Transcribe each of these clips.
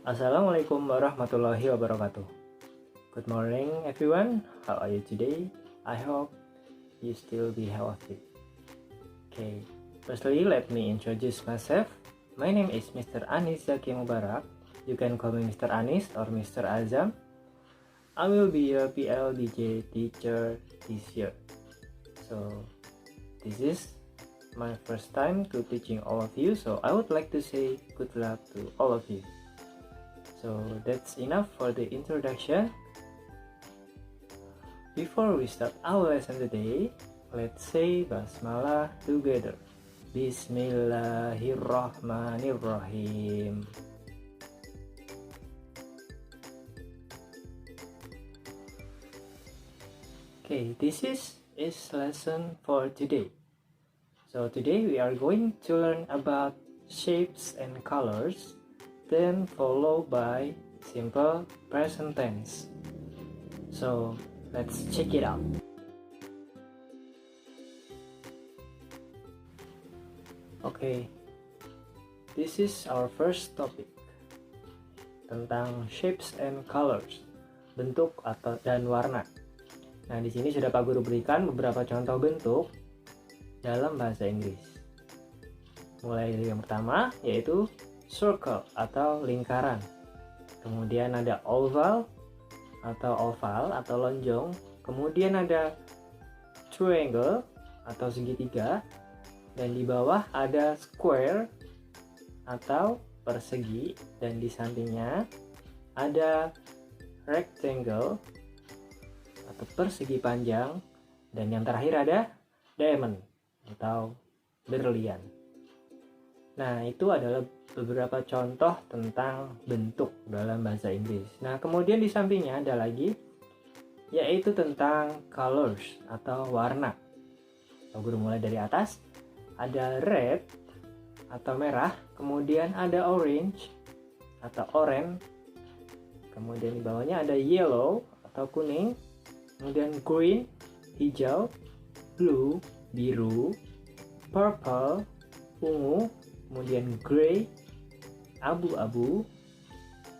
Assalamualaikum warahmatullahi wabarakatuh. Good morning everyone. How are you today? I hope you still be healthy. Okay, firstly let me introduce myself. My name is Mr. Anis Zaki Mubarak. You can call me Mr. Anis or Mr. Azam. I will be your PLDJ teacher this year. So this is my first time to teaching all of you, so I would like to say good luck to all of you. So that's enough for the introduction. Before we start our lesson today, let's say Basmalah together. Bismillahirrahmanirrahim. Okay, this is lesson for today. So today we are going to learn about shapes and colors, then followed by simple present tense. So let's check it out. Okay, this is our first topic tentang shapes and colors, bentuk atau dan warna. Nah, di sini sudah Pak Guru berikan beberapa contoh bentuk dalam bahasa Inggris. Mulai dari yang pertama yaitu circle atau lingkaran, kemudian ada oval atau lonjong, kemudian ada triangle atau segitiga, dan di bawah ada square atau persegi, dan di sampingnya ada rectangle atau persegi panjang, dan yang terakhir ada diamond atau berlian. Nah, itu adalah beberapa contoh tentang bentuk dalam bahasa Inggris. Nah, kemudian di sampingnya ada lagi, yaitu tentang colors atau warna. Guru mulai dari atas, ada red atau merah, kemudian ada orange atau oranye, kemudian di bawahnya ada yellow atau kuning, kemudian green, hijau, blue, biru, purple, ungu, kemudian gray, abu-abu,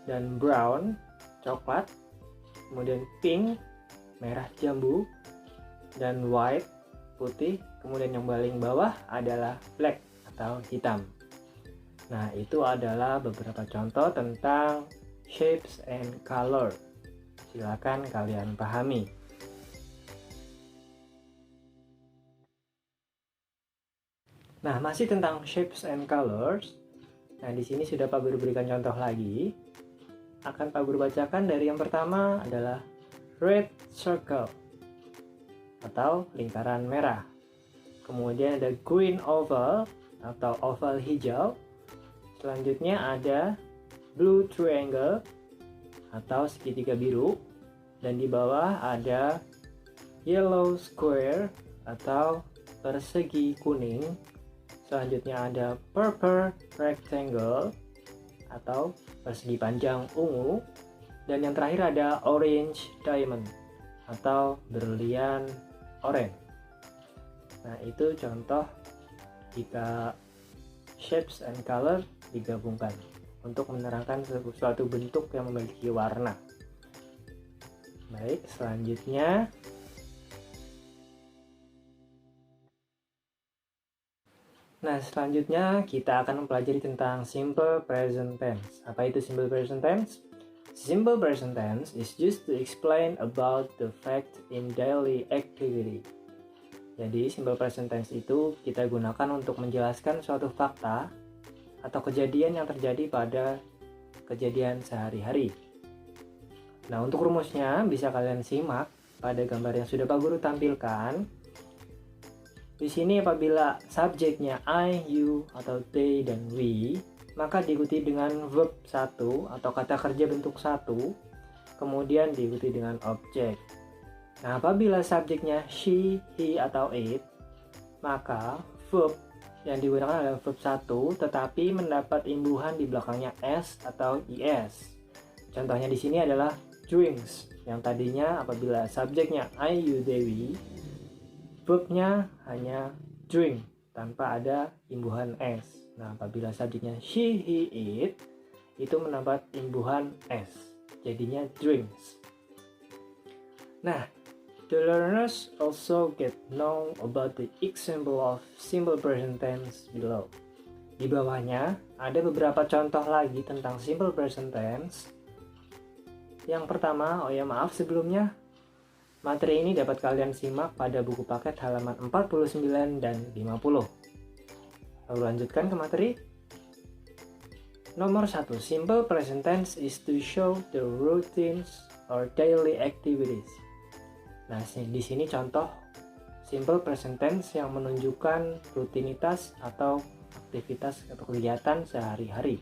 dan brown, coklat, kemudian pink, merah jambu, dan white, putih, kemudian yang paling bawah adalah black atau hitam. Nah, itu adalah beberapa contoh tentang shapes and color. Silakan kalian pahami. Nah, masih tentang shapes and colors. Nah, di sini sudah Pak Guru berikan contoh lagi. Akan Pak Guru bacakan dari yang pertama adalah red circle atau lingkaran merah. Kemudian ada green oval atau oval hijau. Selanjutnya ada blue triangle atau segitiga biru. Dan di bawah ada yellow square atau persegi kuning. Selanjutnya ada purple rectangle atau persegi panjang ungu, dan yang terakhir ada orange diamond atau berlian oranye. Nah, itu contoh jika shapes and color digabungkan untuk menerangkan suatu bentuk yang memiliki warna. Baik, selanjutnya kita akan mempelajari tentang simple present tense. Apa itu simple present tense? Simple present tense is used to explain about the fact in daily activity. Jadi simple present tense itu kita gunakan untuk menjelaskan suatu fakta atau kejadian yang terjadi pada kejadian sehari-hari. Nah, untuk rumusnya bisa kalian simak pada gambar yang sudah Pak Guru tampilkan. Di sini apabila subjeknya I, you, atau they, dan we, maka diikuti dengan verb 1 atau kata kerja bentuk 1, kemudian diikuti dengan objek. Nah, apabila subjeknya she, he, atau it, maka verb yang digunakan adalah verb 1, tetapi mendapat imbuhan di belakangnya s atau is. Contohnya di sini adalah drinks, yang tadinya apabila subjeknya I, you, they, we, verbnya hanya drink tanpa ada imbuhan s. Nah, apabila subjeknya she, he, it, itu mendapat imbuhan S, jadinya drinks. Nah, the learners also get know about the example of simple present tense below. Di bawahnya ada beberapa contoh lagi tentang simple present tense. Yang pertama, maaf sebelumnya, materi ini dapat kalian simak pada buku paket halaman 49 dan 50. Lalu lanjutkan ke materi. Nomor 1, simple present tense is to show the routines or daily activities. Nah, di sini contoh simple present tense yang menunjukkan rutinitas atau aktivitas atau kegiatan sehari-hari.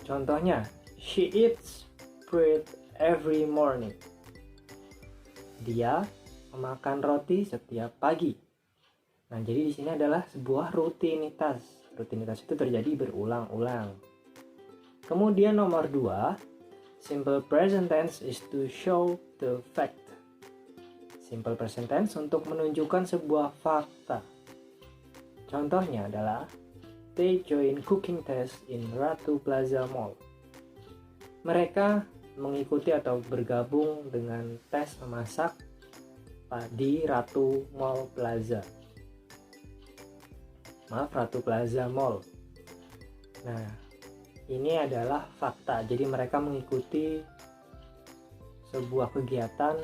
Contohnya, she eats bread every morning. Dia memakan roti setiap pagi. Nah, jadi di sini adalah sebuah rutinitas. Rutinitas itu terjadi berulang-ulang. Kemudian nomor 2, simple present tense is to show the fact. Simple present tense untuk menunjukkan sebuah fakta. Contohnya adalah they join cooking test in Ratu Plaza Mall. Mereka mengikuti atau bergabung dengan tes memasak di Ratu Mall Plaza. Ratu Plaza Mall. Nah, ini adalah fakta. Jadi mereka mengikuti sebuah kegiatan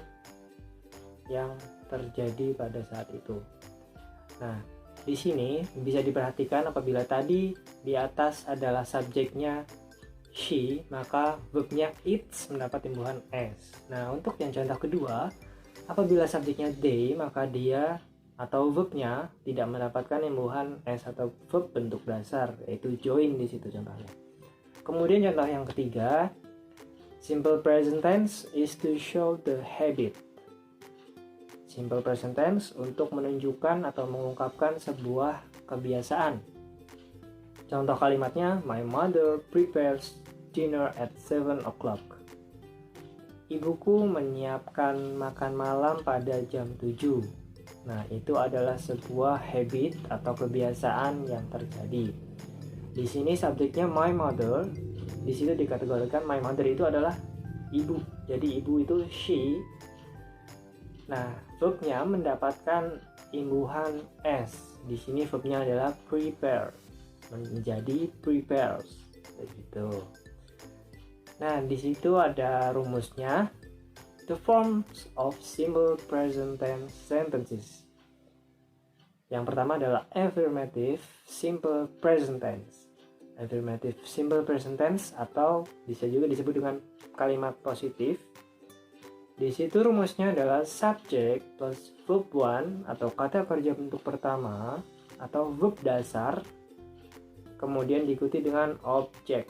yang terjadi pada saat itu. Nah, di sini bisa diperhatikan apabila tadi di atas adalah subjeknya she, maka verbnya eats mendapat imbuhan s. Nah, untuk yang contoh kedua, apabila subjeknya they, maka dia atau verbnya tidak mendapatkan imbuhan s atau verb bentuk dasar, yaitu join di situ contohnya. Kemudian contoh yang ketiga, simple present tense is to show the habit. Simple present tense untuk menunjukkan atau mengungkapkan sebuah kebiasaan. Contoh kalimatnya, my mother prepares dinner at 7 o'clock. Ibuku menyiapkan makan malam pada jam 7. Nah, itu adalah sebuah habit atau kebiasaan yang terjadi. Di sini subjeknya my mother, di situ dikategorikan my mother itu adalah ibu. Jadi ibu itu she. Nah, verbnya mendapatkan imbuhan s. Di sini verbnya adalah prepare, menjadi prepares, begitu. Nah, di situ ada rumusnya. The forms of simple present tense sentences. Yang pertama adalah affirmative simple present tense. Affirmative simple present tense atau bisa juga disebut dengan kalimat positif. Di situ rumusnya adalah subject plus verb 1 atau kata kerja bentuk pertama atau verb dasar, kemudian diikuti dengan objek.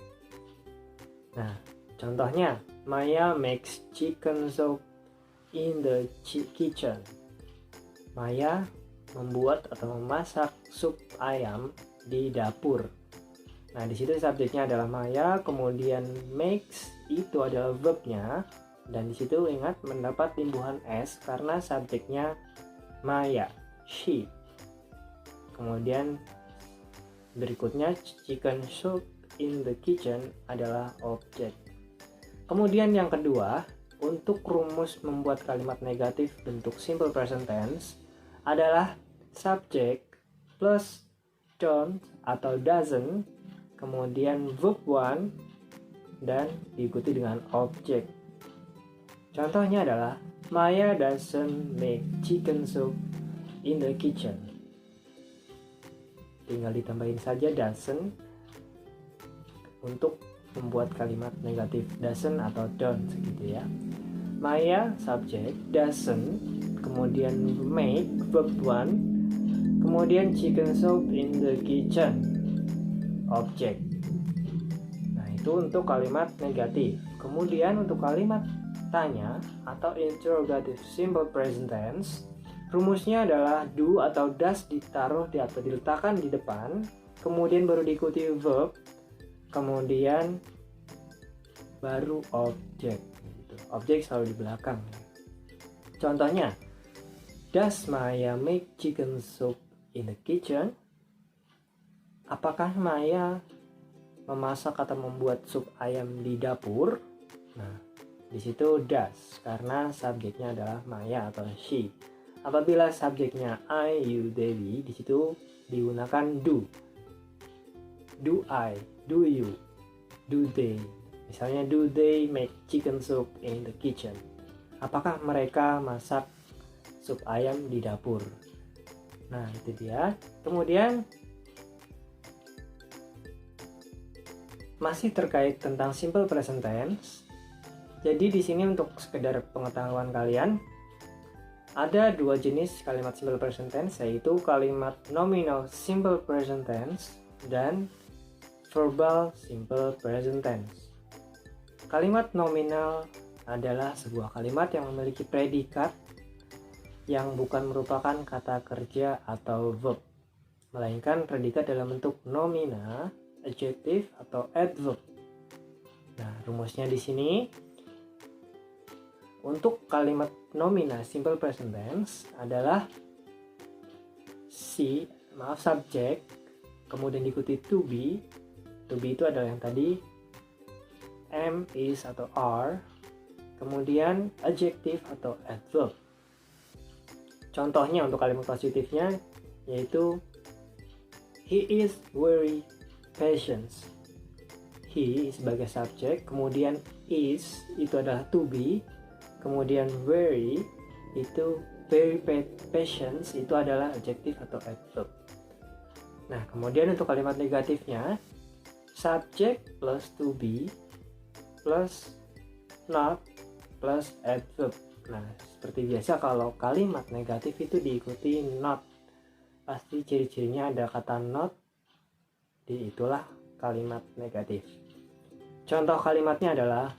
Nah, contohnya, Maya makes chicken soup in the kitchen. Maya membuat atau memasak sup ayam di dapur. Nah, di situ subjeknya adalah Maya, kemudian makes itu adalah verbnya. Dan di situ ingat mendapat imbuhan s karena subjeknya Maya, she. Kemudian berikutnya chicken soup in the kitchen adalah objek. Kemudian yang kedua, untuk rumus membuat kalimat negatif bentuk simple present tense adalah subject plus don't atau doesn't, kemudian verb 1 dan diikuti dengan objek. Contohnya adalah Maya doesn't make chicken soup in the kitchen. Tinggal ditambahin saja doesn't untuk membuat kalimat negatif doesn't atau don't gitu ya. Maya subject, doesn't, kemudian make verb 1, kemudian chicken soup in the kitchen objek. Nah, itu untuk kalimat negatif. Kemudian untuk kalimat tanya atau interrogative simple present tense, rumusnya adalah do atau does ditaruh di atau diletakkan di depan, kemudian baru diikuti verb, kemudian baru objek. Objek selalu di belakang. Contohnya, does Maya make chicken soup in the kitchen? Apakah Maya memasak atau membuat sup ayam di dapur. Nah, di situ does karena subjeknya adalah Maya atau she. Apabila subjeknya I, you, they, we, di situ digunakan do. Do I, do you, do they. Misalnya, do they make chicken soup in the kitchen? Apakah mereka masak sup ayam di dapur? Nah, itu dia. Kemudian masih terkait tentang simple present tense. Jadi di sini untuk sekedar pengetahuan kalian, ada dua jenis kalimat simple present tense, yaitu kalimat nominal simple present tense dan verbal simple present tense. Kalimat nominal adalah sebuah kalimat yang memiliki predikat yang bukan merupakan kata kerja atau verb, melainkan predikat dalam bentuk nomina, adjective, atau adverb. Nah, rumusnya di sini untuk kalimat nomina simple present tense adalah subject, kemudian diikuti to be. To be itu adalah yang tadi am, is, atau are. Kemudian adjective atau adverb. Contohnya untuk kalimat positifnya yaitu he is very patient. He sebagai subjek, kemudian is itu adalah to be, kemudian very patient itu adalah adjective atau adverb. Nah, kemudian untuk kalimat negatifnya subject plus to be plus not plus adverb. Nah, seperti biasa kalau kalimat negatif itu diikuti not, pasti ciri-cirinya ada kata not, itulah kalimat negatif. Contoh kalimatnya adalah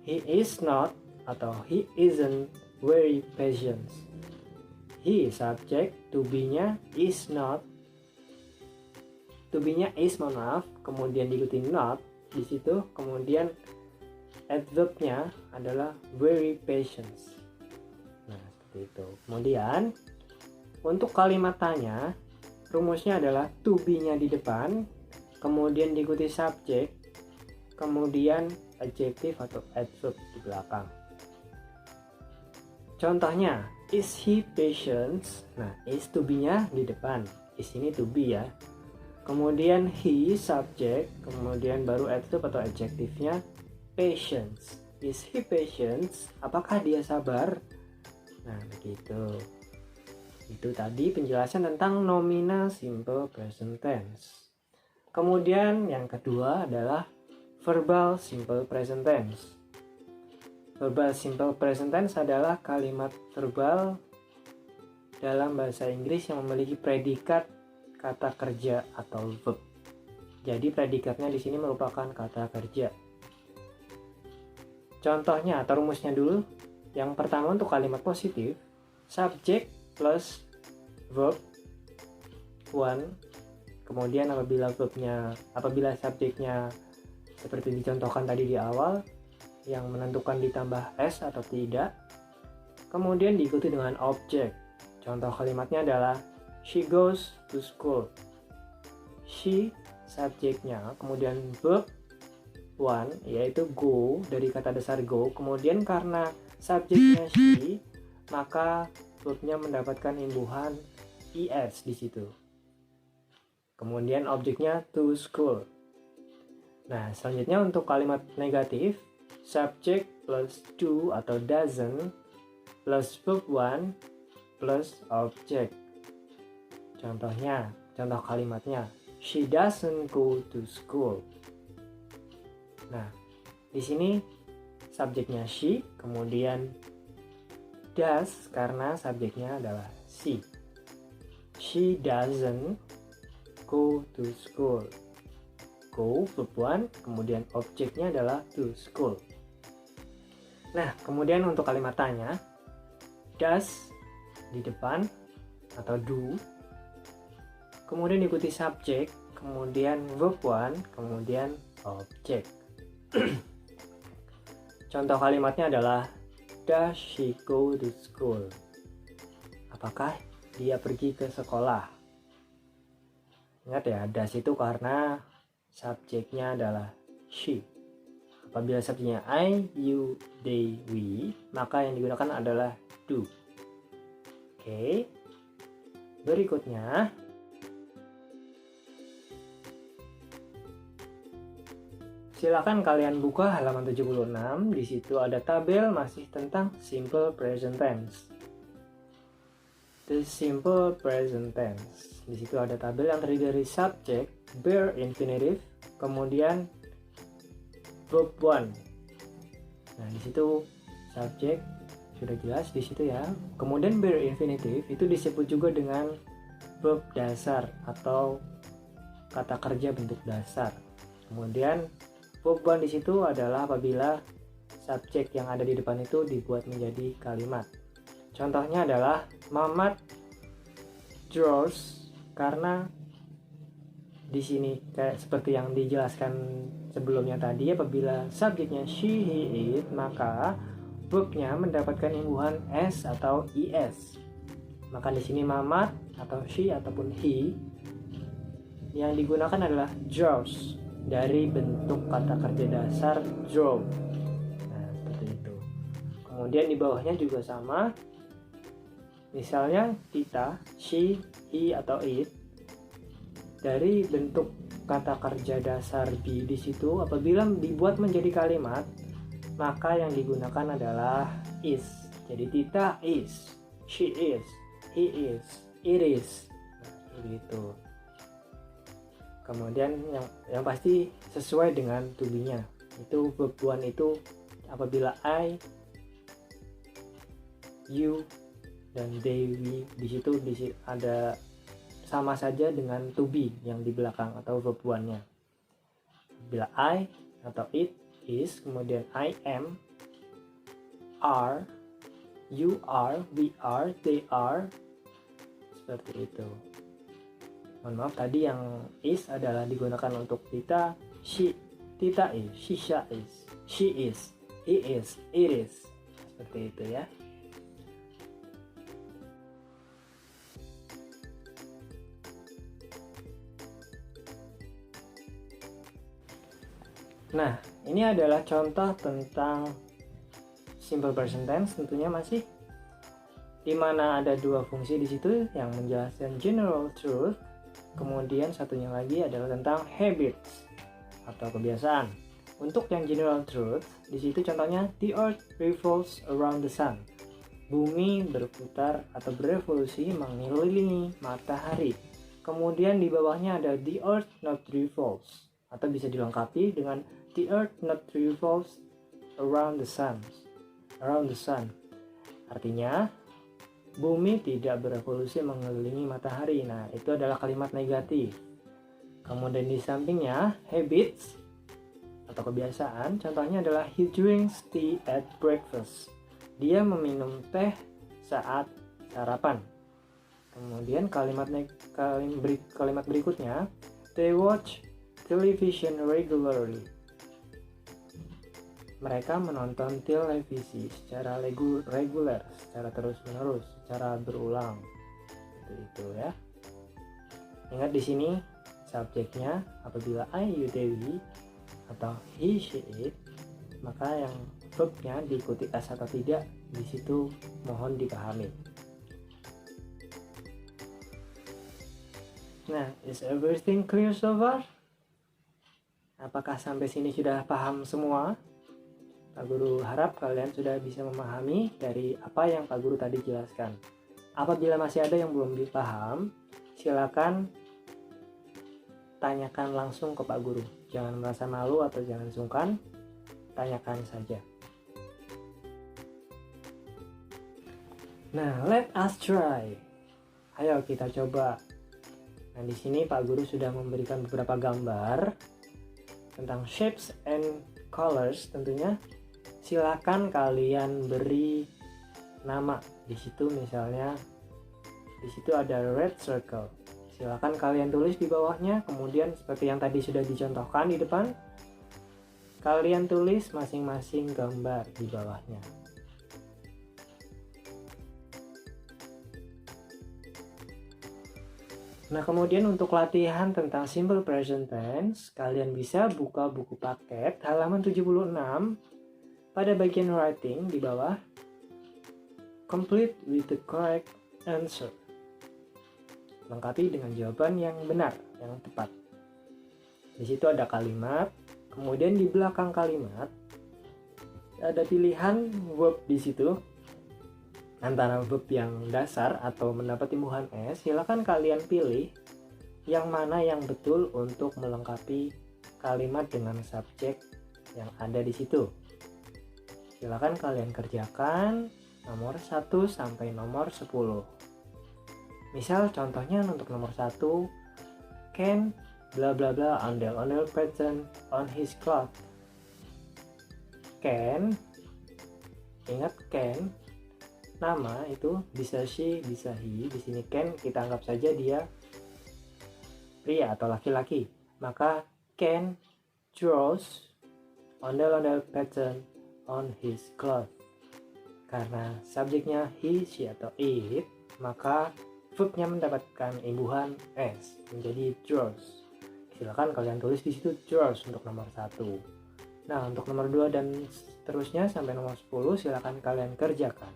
he is not atau he isn't very patient. He subject, to be-nya is not, to be-nya is, mohon maaf, kemudian diikuti not di situ, kemudian adverb-nya adalah very patient. Nah, seperti itu. Kemudian untuk kalimat tanya, rumusnya adalah to be-nya di depan, kemudian diikuti subjek, kemudian adjective atau adverb di belakang. Contohnya, is he patient? Nah, is to be-nya di depan. Is ini to be ya. Kemudian he subject, kemudian baru adverb atau adjective-nya patience. Is he patient? Apakah dia sabar? Nah, begitu. Itu tadi penjelasan tentang nominal simple present tense. Kemudian yang kedua adalah verbal simple present tense. Verbal simple present tense adalah kalimat verbal dalam bahasa Inggris yang memiliki predikat kata kerja atau verb. Jadi predikatnya di sini merupakan kata kerja. Contohnya atau rumusnya dulu. Yang pertama untuk kalimat positif, subject plus verb one. Kemudian apabila subjeknya seperti dicontohkan tadi di awal, yang menentukan ditambah s atau tidak. Kemudian diikuti dengan objek. Contoh kalimatnya adalah she goes to school. She subjeknya, kemudian verb one yaitu go dari kata dasar go. Kemudian karena subjeknya she, maka verbnya mendapatkan imbuhan es di situ. Kemudian objeknya to school. Nah, selanjutnya untuk kalimat negatif, subject plus do atau doesn't plus verb one plus object. Contoh kalimatnya, she doesn't go to school. Nah, di sini subjeknya she, kemudian does karena subjeknya adalah she. She doesn't go to school. Go verb one, kemudian objeknya adalah to school. Nah, kemudian untuk kalimat tanya, does di depan atau do, kemudian diikuti subjek, kemudian verb one, kemudian objek. Contoh kalimatnya adalah does she go to school? Apakah dia pergi ke sekolah? Ingat ya, does itu karena subjeknya adalah she. Apabila subjeknya I, you, they, we, maka yang digunakan adalah do. Oke. Berikutnya, silakan kalian buka halaman 76. Di situ ada tabel masih tentang simple present tense. The simple present tense. Di situ ada tabel yang terdiri dari subject, bare infinitive, kemudian verb 1. Nah, di situ subject sudah jelas di situ ya. Kemudian bare infinitive itu disebut juga dengan verb dasar atau kata kerja bentuk dasar. Kemudian verb 1 di situ adalah apabila subjek yang ada di depan itu dibuat menjadi kalimat. Contohnya adalah Mamat draws, karena di sini kayak seperti yang dijelaskan sebelumnya tadi, apabila subjeknya she, he, it, maka verbnya mendapatkan imbuhan s atau is. Maka di sini Mamat atau she ataupun he yang digunakan adalah draws dari bentuk kata kerja dasar draw. Nah, seperti itu. Kemudian di bawahnya juga sama. Misalnya kita, she, he atau it, dari bentuk kata kerja dasar be di situ apabila dibuat menjadi kalimat, maka yang digunakan adalah is. Jadi Tita is, she is, he is, it is. Nah, begitu. Kemudian yang pasti sesuai dengan to be-nya. Itu verb 1 itu apabila I, you, dan they, we di situ ada sama saja dengan to be yang di belakang atau verb 1-nya. Bila I atau it is, kemudian I am, are, you are, we are, they are, seperti itu. Mohon maaf tadi yang is adalah digunakan untuk Tita, she, Tita is, Shisha is, she is, he is, it is, seperti itu ya. Nah, ini adalah contoh tentang simple present tense, tentunya masih di mana ada dua fungsi di situ yang menjelaskan general truth, kemudian satunya lagi adalah tentang habits atau kebiasaan. Untuk yang general truth, di situ contohnya the earth revolves around the sun. Bumi berputar atau berevolusi mengelilingi matahari. Kemudian di bawahnya ada the earth not revolves, atau bisa dilengkapi dengan the earth not revolves around the sun. Around the sun. Artinya, bumi tidak berevolusi mengelilingi matahari. Nah, itu adalah kalimat negatif. Kemudian di sampingnya, habits atau kebiasaan, contohnya adalah he drinks tea at breakfast. Dia meminum teh saat sarapan. Kemudian kalimat berikutnya, they watch television regularly. Mereka menonton televisi secara reguler, secara terus-menerus, secara berulang. Itu ya. Ingat di sini subjeknya apabila I, you, they, we atau he, she, it, maka yang verbnya diikuti s atau tidak di situ mohon dipahami. Nah, is everything clear so far? Apakah sampai sini sudah paham semua? Pak Guru harap kalian sudah bisa memahami dari apa yang Pak Guru tadi jelaskan. Apabila masih ada yang belum dipaham, silakan tanyakan langsung ke Pak Guru. Jangan merasa malu atau jangan sungkan, tanyakan saja. Nah, let us try. Ayo kita coba. Nah, di sini Pak Guru sudah memberikan beberapa gambar tentang shapes and colors tentunya. Silakan kalian beri nama. Di situ misalnya di situ ada red circle. Silakan kalian tulis di bawahnya, kemudian seperti yang tadi sudah dicontohkan di depan, kalian tulis masing-masing gambar di bawahnya. Nah, kemudian untuk latihan tentang simple present tense, kalian bisa buka buku paket halaman 76 pada bagian writing di bawah. Complete with the correct answer. Lengkapi dengan jawaban yang benar, yang tepat. Di situ ada kalimat, kemudian di belakang kalimat ada pilihan verb di situ. Antara verb yang dasar atau mendapat imbuhan S, silakan kalian pilih yang mana yang betul untuk melengkapi kalimat dengan subjek yang ada di situ. Silakan kalian kerjakan nomor 1 sampai nomor 10. Misal contohnya untuk nomor 1, Ken bla bla bla ondel-ondel pattern on his cloth. Ken, ingat Ken, nama itu bisa she, bisa he. Di sini Ken kita anggap saja dia pria atau laki-laki. Maka Ken draws ondel-ondel pattern on his cloth. Karena subjeknya he, she atau it, maka verbnya mendapatkan imbuhan s menjadi draws. Silakan kalian tulis di situ draws untuk nomor 1. Nah, untuk nomor 2 dan seterusnya sampai nomor 10 silakan kalian kerjakan.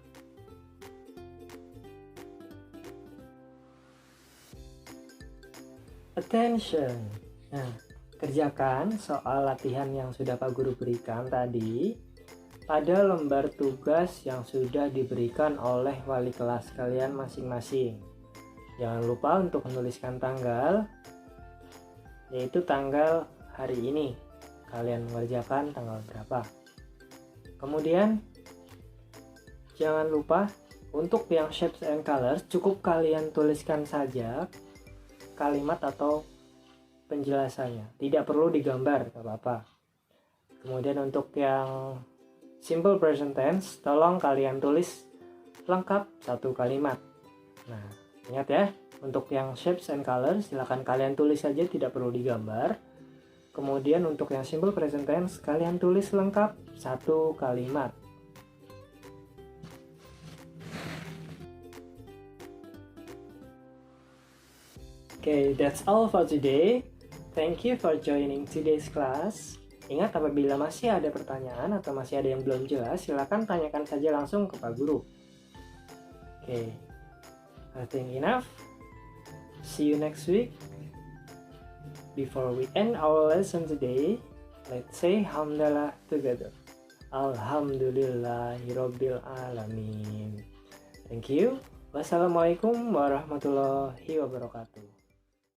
Attention. Nah, kerjakan soal latihan yang sudah Pak Guru berikan tadi pada lembar tugas yang sudah diberikan oleh wali kelas kalian masing-masing. Jangan lupa untuk menuliskan tanggal, yaitu tanggal hari ini. Kalian mengerjakan tanggal berapa. Kemudian, jangan lupa untuk yang shapes and colors, cukup kalian tuliskan saja kalimat atau penjelasannya. Tidak perlu digambar, gak apa-apa. Kemudian untuk yang simple present tense, tolong kalian tulis lengkap satu kalimat. Nah, ingat ya, untuk yang shapes and colors, silakan kalian tulis saja, tidak perlu digambar. Kemudian untuk yang simple present tense, kalian tulis lengkap satu kalimat. Okay, that's all for today. Thank you for joining today's class. Ingat, apabila masih ada pertanyaan atau masih ada yang belum jelas, silakan tanyakan saja langsung ke Pak Guru. Okay, I think enough. See you next week. Before we end our lesson today, let's say Hamdalah together. Alhamdulillahirabbil alamin. Thank you. Wassalamualaikum warahmatullahi wabarakatuh.